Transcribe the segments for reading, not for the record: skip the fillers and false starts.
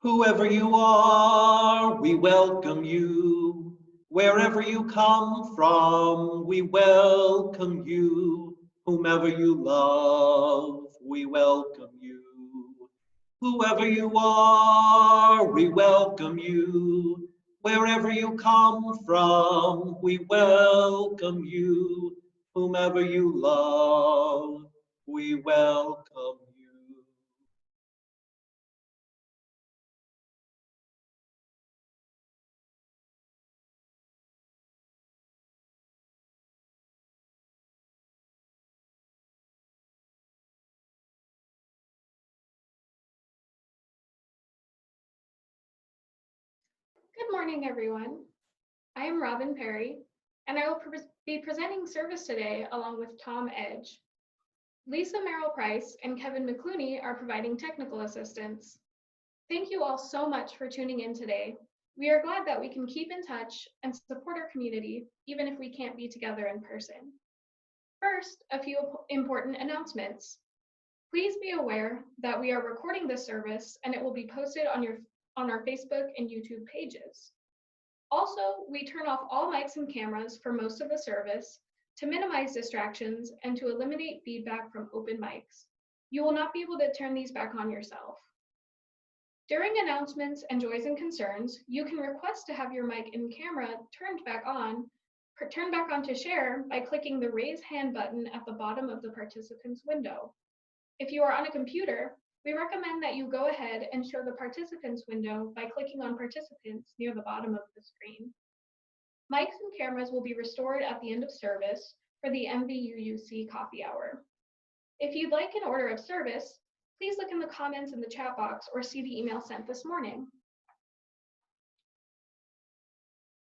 Whoever you are, we welcome you. Wherever you come from, we welcome you. Whomever you love, we welcome you. Whoever you are, we welcome you. Wherever you come from, we welcome you. Whomever you love, we welcome you. Good morning, everyone. I am Robyn Perry, and I will be presenting service today along with Tom Edge. Lisa Merrill Price and Kevin McClooney are providing technical assistance. Thank you all so much for tuning in today. We are glad that we can keep in touch and support our community, even if we can't be together in person. First, a few important announcements. Please be aware that we are recording this service and it will be posted on our Facebook and YouTube pages. Also, we turn off all mics and cameras for most of the service to minimize distractions and to eliminate feedback from open mics. You will not be able to turn these back on yourself. During announcements and joys and concerns, you can request to have your mic and camera turned back on to share by clicking the raise hand button at the bottom of the participants window. If you are on a computer, we recommend that you go ahead and show the participants window by clicking on participants near the bottom of the screen. Mics and cameras will be restored at the end of service for the MVUUC coffee hour. If you'd like an order of service, please look in the comments in the chat box or see the email sent this morning.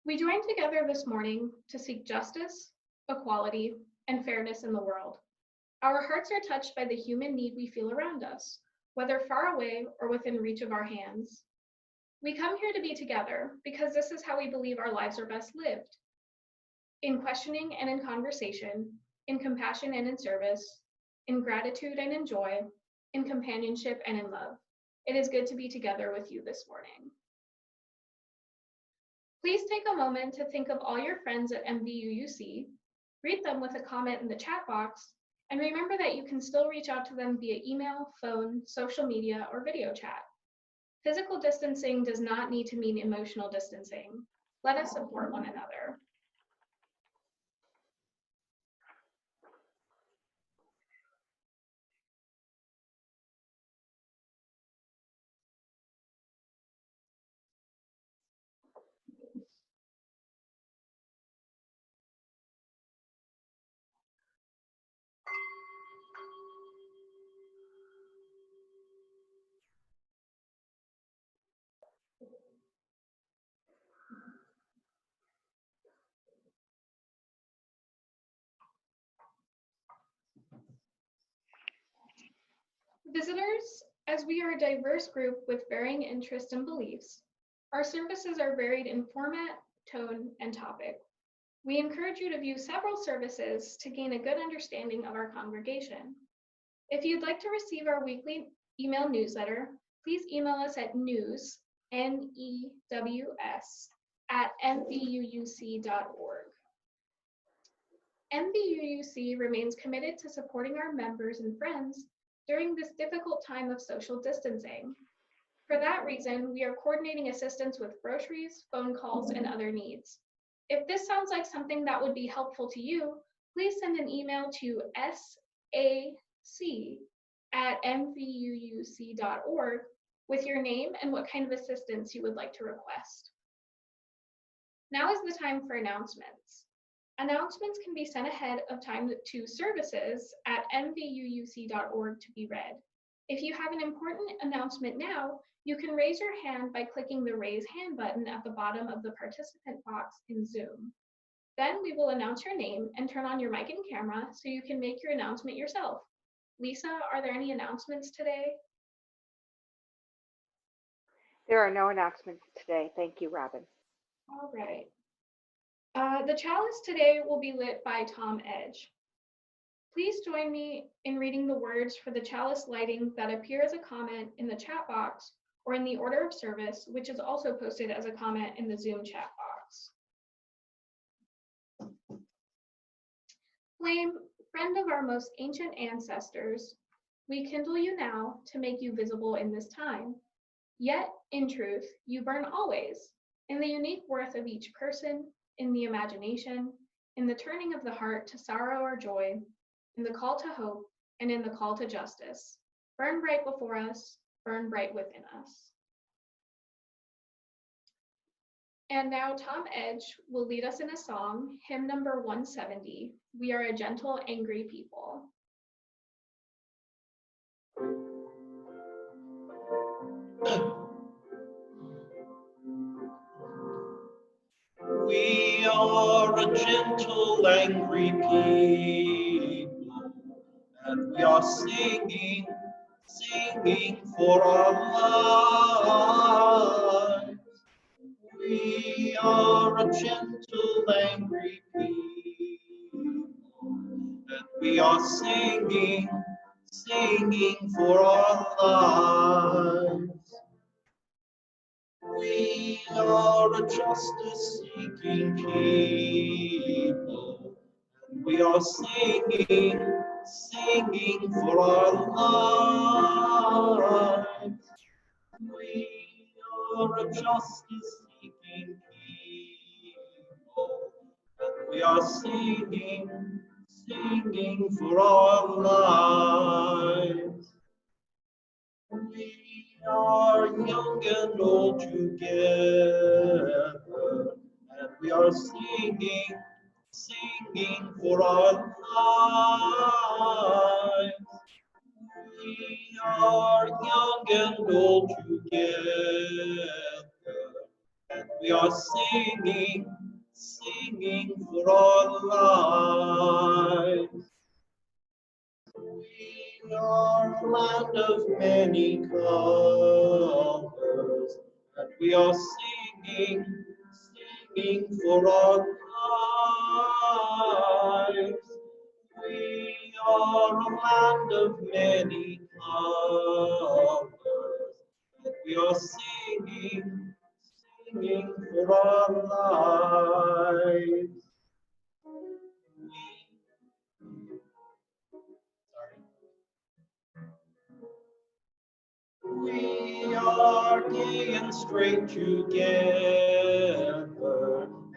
We joined together this morning to seek justice, equality, and fairness in the world. Our hearts are touched by the human need we feel around us, whether far away or within reach of our hands. We come here to be together because this is how we believe our lives are best lived. In questioning and in conversation, in compassion and in service, in gratitude and in joy, in companionship and in love. It is good to be together with you this morning. Please take a moment to think of all your friends at MVUUC, greet them with a comment in the chat box, and remember that you can still reach out to them via email, phone, social media, or video chat. Physical distancing does not need to mean emotional distancing. Let us support one another. Visitors, as we are a diverse group with varying interests and beliefs, our services are varied in format, tone, and topic. We encourage you to view several services to gain a good understanding of our congregation. If you'd like to receive our weekly email newsletter, please email us at news, N-E-W-S, @mvuuc.org. MVUUC remains committed to supporting our members and friends during this difficult time of social distancing. For that reason, we are coordinating assistance with groceries, phone calls, and other needs. If this sounds like something that would be helpful to you, please send an email to sac@mvuuc.org with your name and what kind of assistance you would like to request. Now is the time for announcements. Announcements can be sent ahead of time to services@mvuuc.org to be read. If you have an important announcement now, you can raise your hand by clicking the raise hand button at the bottom of the participant box in Zoom. Then we will announce your name and turn on your mic and camera so you can make your announcement yourself. Lisa, are there any announcements today? There are no announcements today. Thank you, Robyn. All right. The chalice today will be lit by Tom Edge. Please join me in reading the words for the chalice lighting that appear as a comment in the chat box or in the order of service, which is also posted as a comment in the Zoom chat box. Flame, friend of our most ancient ancestors, we kindle you now to make you visible in this time. Yet, in truth, you burn always, in the unique worth of each person, in the imagination, in the turning of the heart to sorrow or joy, in the call to hope, and in the call to justice. Burn bright before us, burn bright within us. And now Tom Edge will lead us in a song, hymn number 170, We Are a Gentle, Angry People. We are a gentle, angry people, and we are singing, singing for our lives. We are a gentle, angry people, and we are singing, singing for our lives. We are a justice-seeking people, and we are singing, singing for our lives. We are a justice-seeking people, and we are singing, singing for our lives. We are young and old together, and we are singing, singing for our lives. We are young and old together, and we are singing, singing for our lives. We are a land of many colors, and we are singing, singing for our lives. We are a land of many colors, and we are singing, singing for our lives. We are gay and straight together,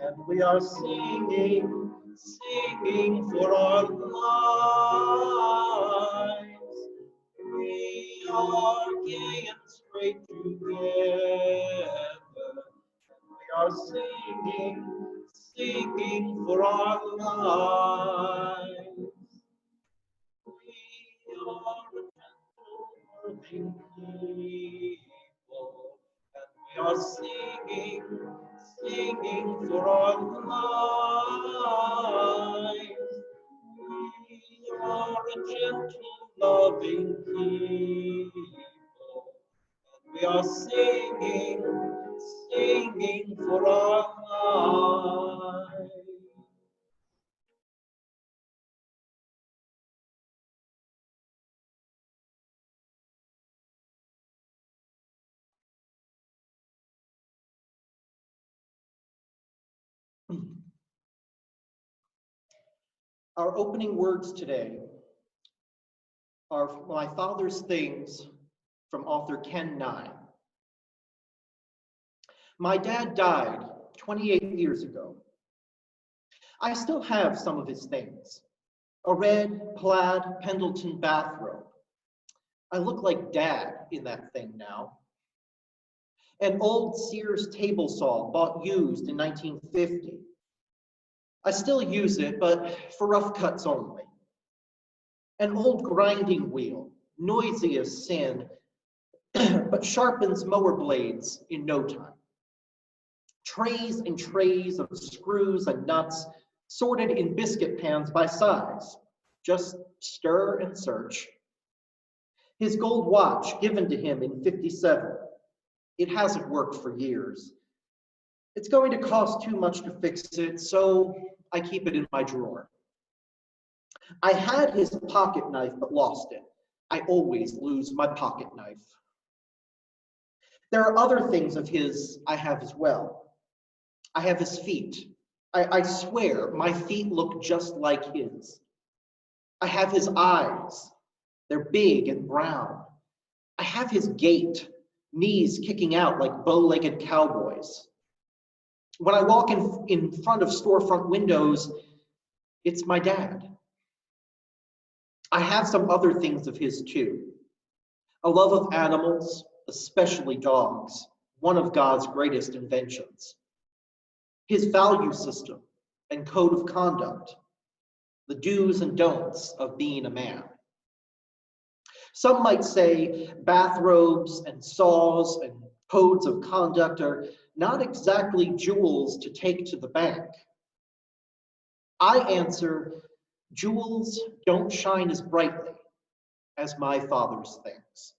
and we are singing, singing for our lives. We are gay and straight together, and we are singing, singing for our lives. We are working people, and we are singing, singing for our lives. We are a gentle, loving people, and we are singing, singing for our lives. Our opening words today are My Father's Things from author Ken Nye. My dad died 28 years ago. I still have some of his things. A red plaid Pendleton bathrobe. I look like Dad in that thing now. An old Sears table saw bought used in 1950. I still use it, but for rough cuts only. An old grinding wheel, noisy as sin, but sharpens mower blades in no time. Trays and trays of screws and nuts, sorted in biscuit pans by size. Just stir and search. His gold watch, given to him in '57. It hasn't worked for years. It's going to cost too much to fix it, so I keep it in my drawer. I had his pocket knife, but lost it. I always lose my pocket knife. There are other things of his I have as well. I have his feet. I swear my feet look just like his. I have his eyes. They're big and brown. I have his gait, knees kicking out like bow-legged cowboys. When I walk in front of storefront windows, it's my dad. I have some other things of his too. A love of animals, especially dogs, one of God's greatest inventions. His value system and code of conduct, the do's and don'ts of being a man. Some might say bathrobes and saws and codes of conduct are not exactly jewels to take to the bank. I answer, jewels don't shine as brightly as my father's things.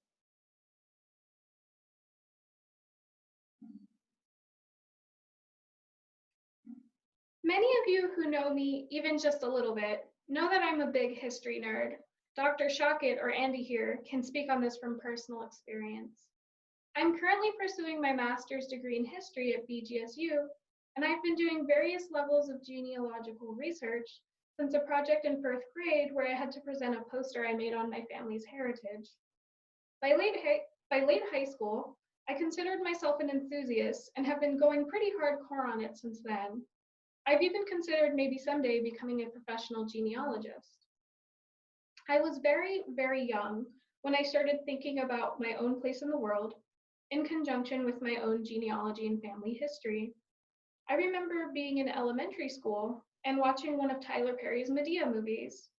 Many of you who know me even just a little bit know that I'm a big history nerd. Dr. Shockett or Andy here can speak on this from personal experience. I'm currently pursuing my master's degree in history at BGSU, and I've been doing various levels of genealogical research since a project in first grade where I had to present a poster I made on my family's heritage. By late high school, I considered myself an enthusiast and have been going pretty hardcore on it since then. I've even considered maybe someday becoming a professional genealogist. I was very, very young when I started thinking about my own place in the world in conjunction with my own genealogy and family history. I remember being in elementary school and watching one of Tyler Perry's Medea movies.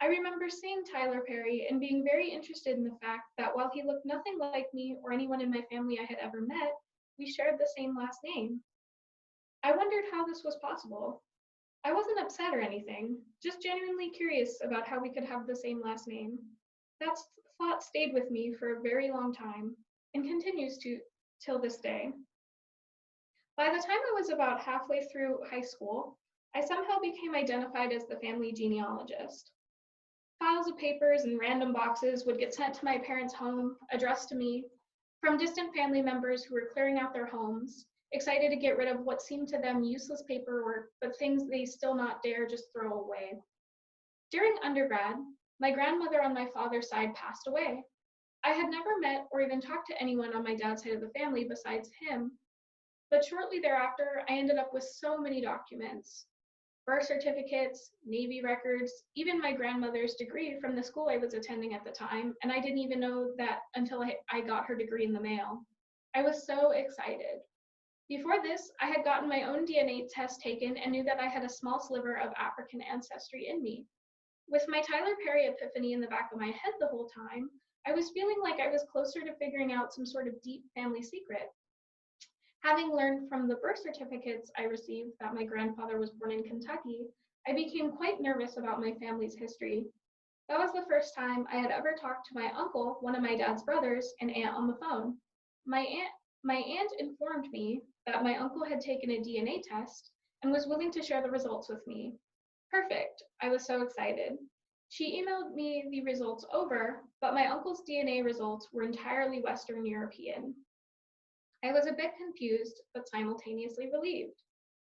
I remember seeing Tyler Perry and being very interested in the fact that while he looked nothing like me or anyone in my family I had ever met, we shared the same last name. I wondered how this was possible. I wasn't upset or anything, just genuinely curious about how we could have the same last name. That thought stayed with me for a very long time and continues to till this day. By the time I was about halfway through high school, I somehow became identified as the family genealogist. Files of papers and random boxes would get sent to my parents' home, addressed to me, from distant family members who were clearing out their homes, excited to get rid of what seemed to them useless paperwork, but things they still not dare just throw away. During undergrad, my grandmother on my father's side passed away. I had never met or even talked to anyone on my dad's side of the family besides him, but shortly thereafter, I ended up with so many documents: birth certificates, Navy records, even my grandmother's degree from the school I was attending at the time, and I didn't even know that until I got her degree in the mail. I was so excited. Before this, I had gotten my own DNA test taken and knew that I had a small sliver of African ancestry in me. With my Tyler Perry epiphany in the back of my head the whole time, I was feeling like I was closer to figuring out some sort of deep family secret. Having learned from the birth certificates I received that my grandfather was born in Kentucky, I became quite nervous about my family's history. That was the first time I had ever talked to my uncle, one of my dad's brothers, and aunt on the phone. My aunt informed me that my uncle had taken a DNA test and was willing to share the results with me. Perfect, I was so excited. She emailed me the results over, but my uncle's DNA results were entirely Western European. I was a bit confused, but simultaneously relieved.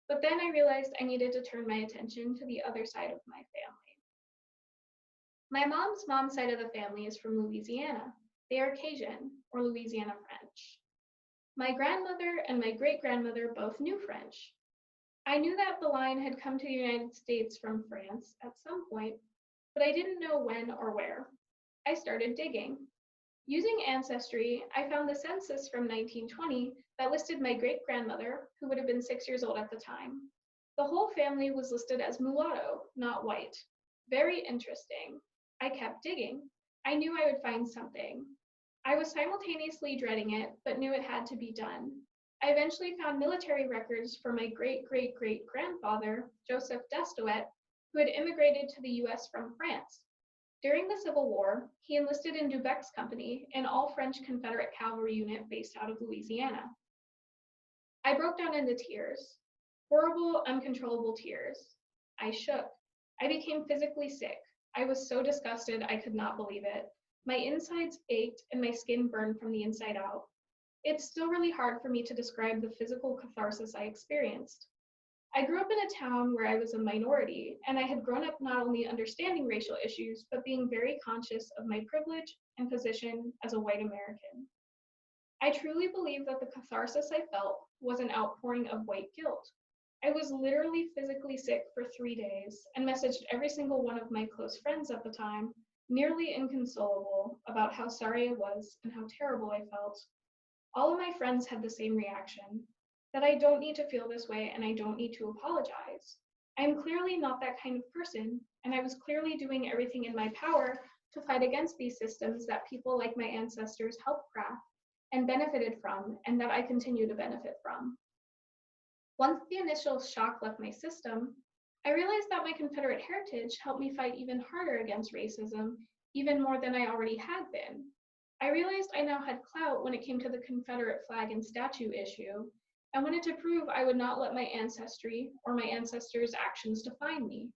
But then I realized I needed to turn my attention to the other side of my family. My mom's side of the family is from Louisiana. They are Cajun, or Louisiana French. My grandmother and my great-grandmother both knew French. I knew that the line had come to the United States from France at some point, but I didn't know when or where. I started digging. Using Ancestry, I found the census from 1920 that listed my great-grandmother, who would have been 6 years old at the time. The whole family was listed as mulatto, not white. Very interesting. I kept digging. I knew I would find something. I was simultaneously dreading it, but knew it had to be done. I eventually found military records for my great-great-great-grandfather, Joseph Destouet, who had immigrated to the US from France. During the Civil War, he enlisted in Dubec's company, an all-French Confederate cavalry unit based out of Louisiana. I broke down into tears. Horrible, uncontrollable tears. I shook. I became physically sick. I was so disgusted I could not believe it. My insides ached and my skin burned from the inside out. it's still really hard for me to describe the physical catharsis I experienced. I grew up in a town where I was a minority, and I had grown up not only understanding racial issues, but being very conscious of my privilege and position as a white American. I truly believe that the catharsis I felt was an outpouring of white guilt. I was literally physically sick for 3 days and messaged every single one of my close friends at the time, nearly inconsolable, about how sorry I was and how terrible I felt. All of my friends had the same reaction, that I don't need to feel this way and I don't need to apologize. I am clearly not that kind of person, and I was clearly doing everything in my power to fight against these systems that people like my ancestors helped craft and benefited from, and that I continue to benefit from. Once the initial shock left my system, I realized that my Confederate heritage helped me fight even harder against racism, even more than I already had been. I realized I now had clout when it came to the Confederate flag and statue issue, and wanted to prove I would not let my ancestry or my ancestors' actions define me.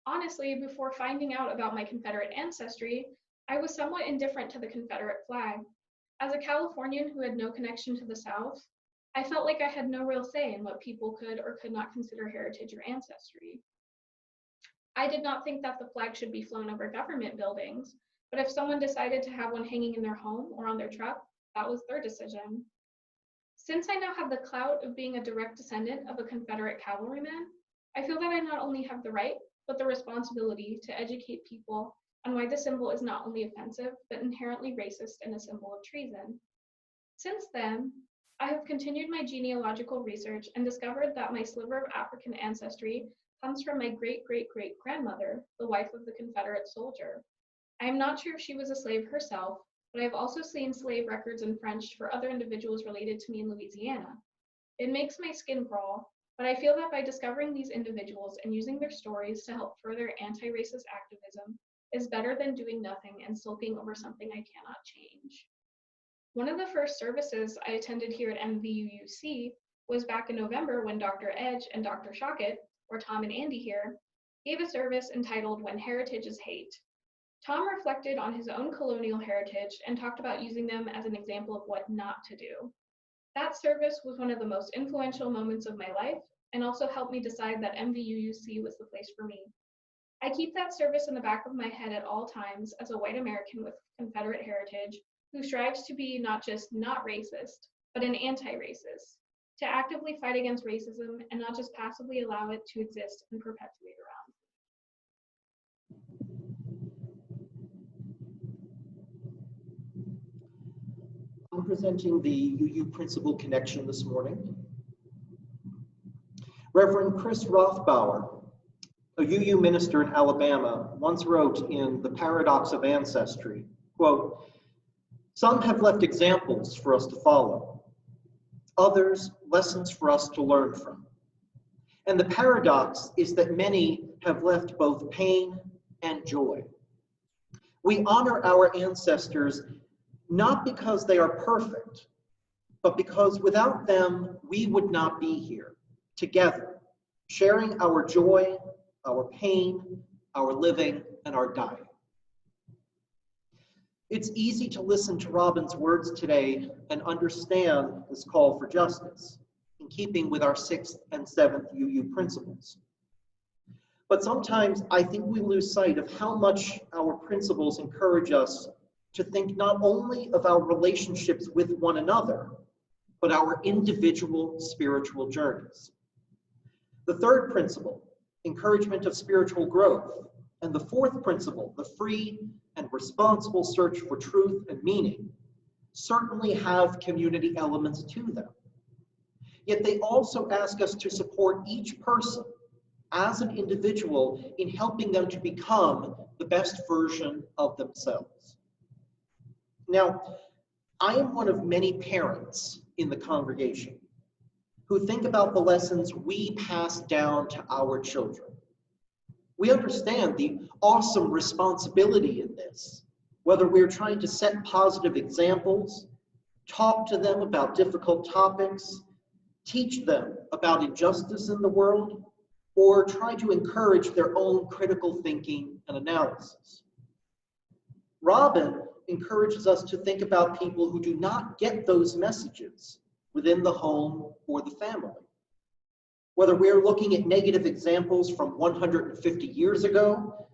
Honestly, before finding out about my Confederate ancestry, I was somewhat indifferent to the Confederate flag. As a Californian who had no connection to the South, I felt like I had no real say in what people could or could not consider heritage or ancestry. I did not think that the flag should be flown over government buildings, but if someone decided to have one hanging in their home or on their truck, that was their decision. Since I now have the clout of being a direct descendant of a Confederate cavalryman, I feel that I not only have the right, but the responsibility to educate people on why the symbol is not only offensive, but inherently racist and a symbol of treason. Since then, I have continued my genealogical research and discovered that my sliver of African ancestry comes from my great-great-great-grandmother, the wife of the Confederate soldier. I am not sure if she was a slave herself, but I have also seen slave records in French for other individuals related to me in Louisiana. It makes my skin crawl, but I feel that by discovering these individuals and using their stories to help further anti-racist activism is better than doing nothing and sulking over something I cannot change. One of the first services I attended here at MVUUC was back in November when Dr. Edge and Dr. Shockett, or Tom and Andy here, gave a service entitled When Heritage is Hate. Tom reflected on his own colonial heritage and talked about using them as an example of what not to do. That service was one of the most influential moments of my life and also helped me decide that MVUUC was the place for me. I keep that service in the back of my head at all times as a white American with Confederate heritage who strives to be not just not racist, but an anti-racist, to actively fight against racism and not just passively allow it to exist and perpetuate around. I'm presenting the UU Principal Connection this morning. Reverend Chris Rothbauer, a UU minister in Alabama, once wrote in The Paradox of Ancestry, quote, "Some have left examples for us to follow, others lessons for us to learn from. And the paradox is that many have left both pain and joy. We honor our ancestors not because they are perfect, but because without them, we would not be here, together, sharing our joy, our pain, our living, and our dying." It's easy to listen to Robyn's words today and understand this call for justice, in keeping with our 6th and 7th UU principles. But sometimes I think we lose sight of how much our principles encourage us to think not only of our relationships with one another, but our individual spiritual journeys. The 3rd principle, encouragement of spiritual growth, and the 4th principle, the free and responsible search for truth and meaning, certainly have community elements to them. Yet they also ask us to support each person as an individual in helping them to become the best version of themselves. Now, I am one of many parents in the congregation who think about the lessons we pass down to our children. We understand the awesome responsibility in this, whether we're trying to set positive examples, talk to them about difficult topics, teach them about injustice in the world, or try to encourage their own critical thinking and analysis. Robyn encourages us to think about people who do not get those messages within the home or the family. Whether we're looking at negative examples from 150 years ago,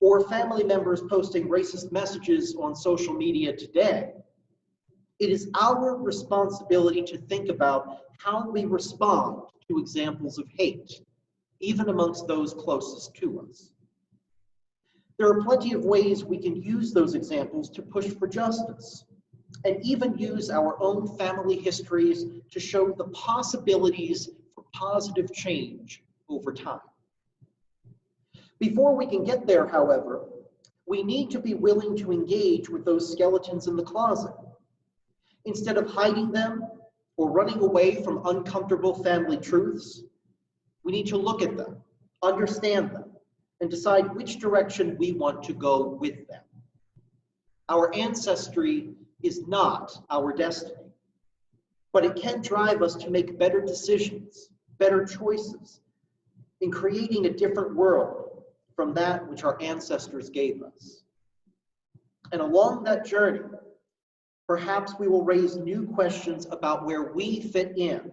or family members posting racist messages on social media today, it is our responsibility to think about how we respond to examples of hate, even amongst those closest to us. There are plenty of ways we can use those examples to push for justice, and even use our own family histories to show the possibilities for positive change over time. Before we can get there, however, we need to be willing to engage with those skeletons in the closet. Instead of hiding them or running away from uncomfortable family truths, we need to look at them, understand them, and decide which direction we want to go with them. Our ancestry is not our destiny, but it can drive us to make better decisions, better choices, in creating a different world from that which our ancestors gave us. And along that journey, perhaps we will raise new questions about where we fit in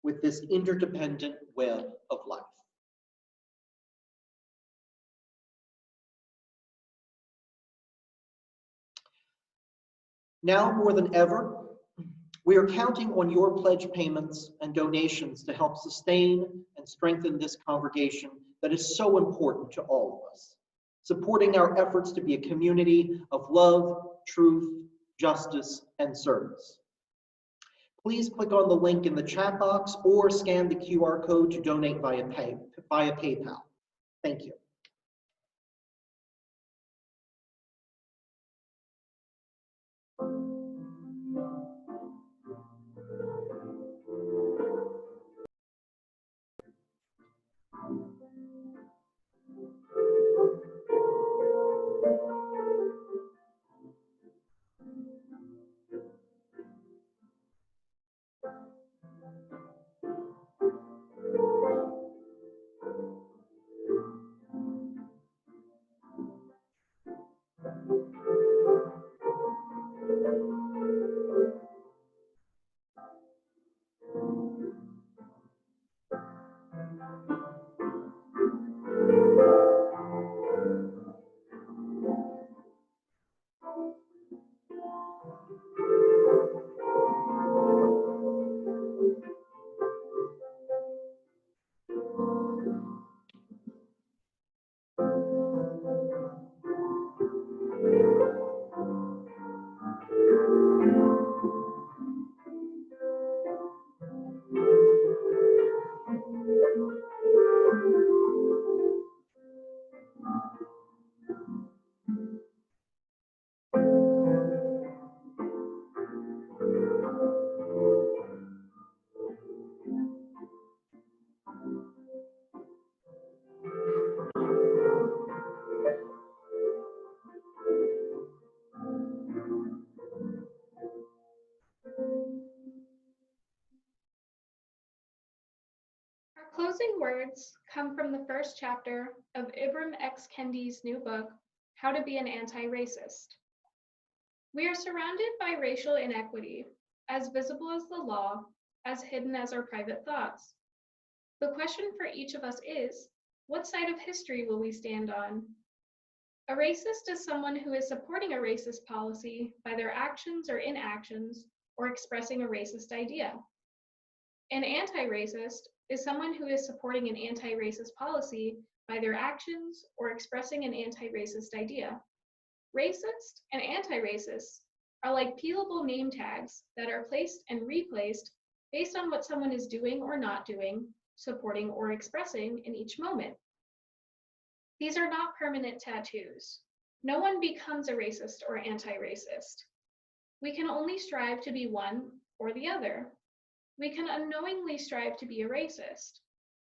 with this interdependent web of life. Now more than ever, we are counting on your pledge payments and donations to help sustain and strengthen this congregation that is so important to all of us, supporting our efforts to be a community of love, truth, justice, and service. Please click on the link in the chat box or scan the QR code to donate via PayPal. Thank you. Our closing words come from the first chapter of Ibram X. Kendi's new book, How to Be an Anti-Racist. We are surrounded by racial inequity, as visible as the law, as hidden as our private thoughts. The question for each of us is, what side of history will we stand on? A racist is someone who is supporting a racist policy by their actions or inactions, or expressing a racist idea. An anti-racist is someone who is supporting an anti-racist policy by their actions or expressing an anti-racist idea. Racist and anti-racist are like peelable name tags that are placed and replaced based on what someone is doing or not doing, supporting or expressing in each moment. These are not permanent tattoos. No one becomes a racist or anti-racist. We can only strive to be one or the other. We can unknowingly strive to be a racist.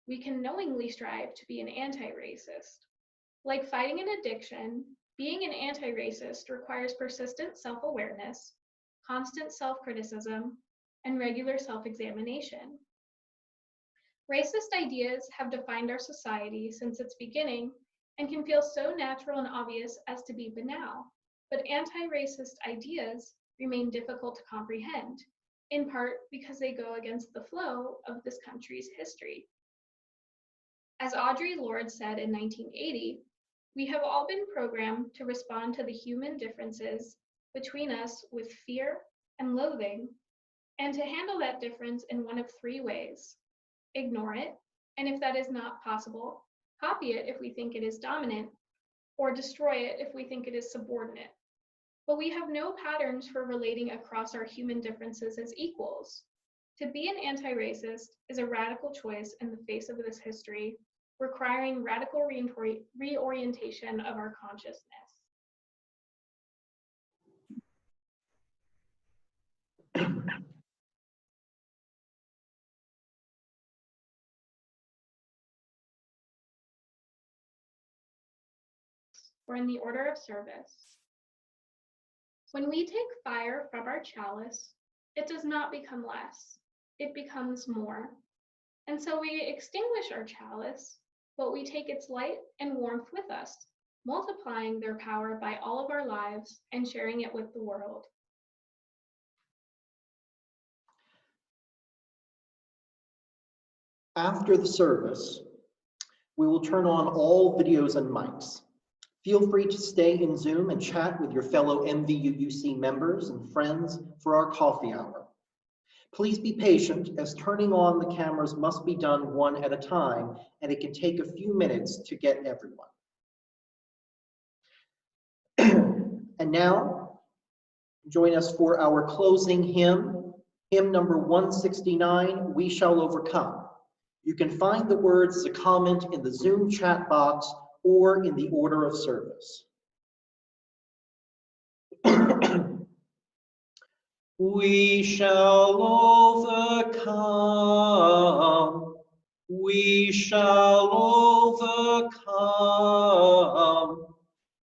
We can knowingly strive to be an anti-racist. Like fighting an addiction, being an anti-racist requires persistent self-awareness, constant self-criticism, and regular self-examination. Racist ideas have defined our society since its beginning and can feel so natural and obvious as to be banal. but anti-racist ideas remain difficult to comprehend, in part because they go against the flow of this country's history. As Audre Lorde said in 1980, we have all been programmed to respond to the human differences between us with fear and loathing, and to handle that difference in one of three ways: ignore it, and if that is not possible, copy it if we think it is dominant, or destroy it if we think it is subordinate. But we have no patterns for relating across our human differences as equals. To be an anti-racist is a radical choice in the face of this history, requiring radical reorientation of our consciousness. Or in the order of service. When we take fire from our chalice, it does not become less, it becomes more. And so we extinguish our chalice, but we take its light and warmth with us, multiplying their power by all of our lives and sharing it with the world. After the service, we will turn on all videos and mics. Feel free to stay in Zoom and chat with your fellow MVUUC members and friends for our coffee hour. Please be patient, as turning on the cameras must be done one at a time, and it can take a few minutes to get everyone. And now, join us for our closing hymn, hymn number 169, We Shall Overcome. You can find the words as a comment in the Zoom chat box or in the order of service. We shall overcome. We shall overcome.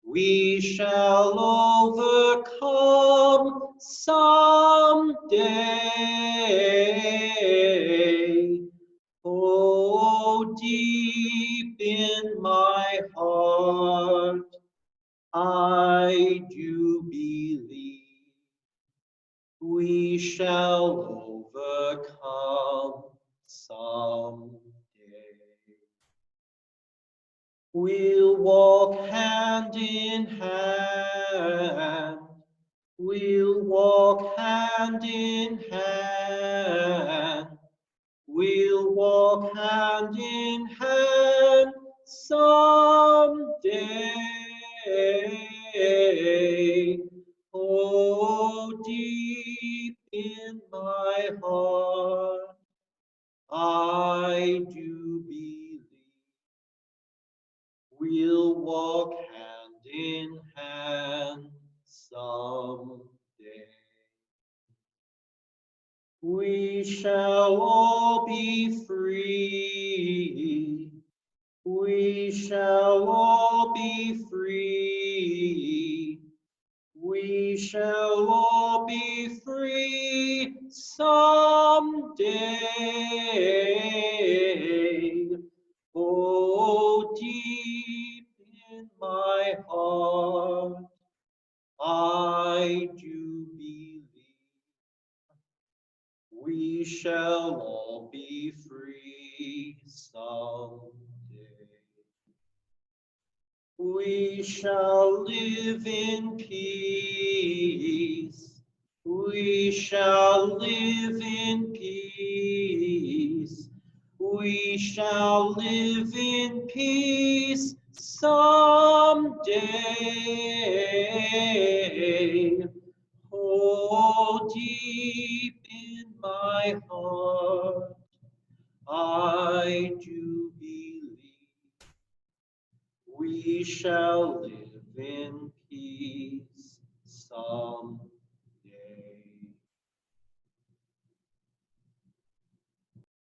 We shall overcome someday. Oh, deep in my heart, I do believe we shall overcome someday. We'll walk hand in hand. We'll walk hand in hand. We'll walk hand in hand someday. Oh, deep in my heart, I do believe we'll walk hand in hand someday. We shall all be free. We shall all be free. We shall all be free someday. Oh, deep in my heart, I do believe we shall all be free someday. We shall live in peace. We shall live in peace. We shall live in peace someday. Oh, deep in my heart, I do believe we shall live in peace someday.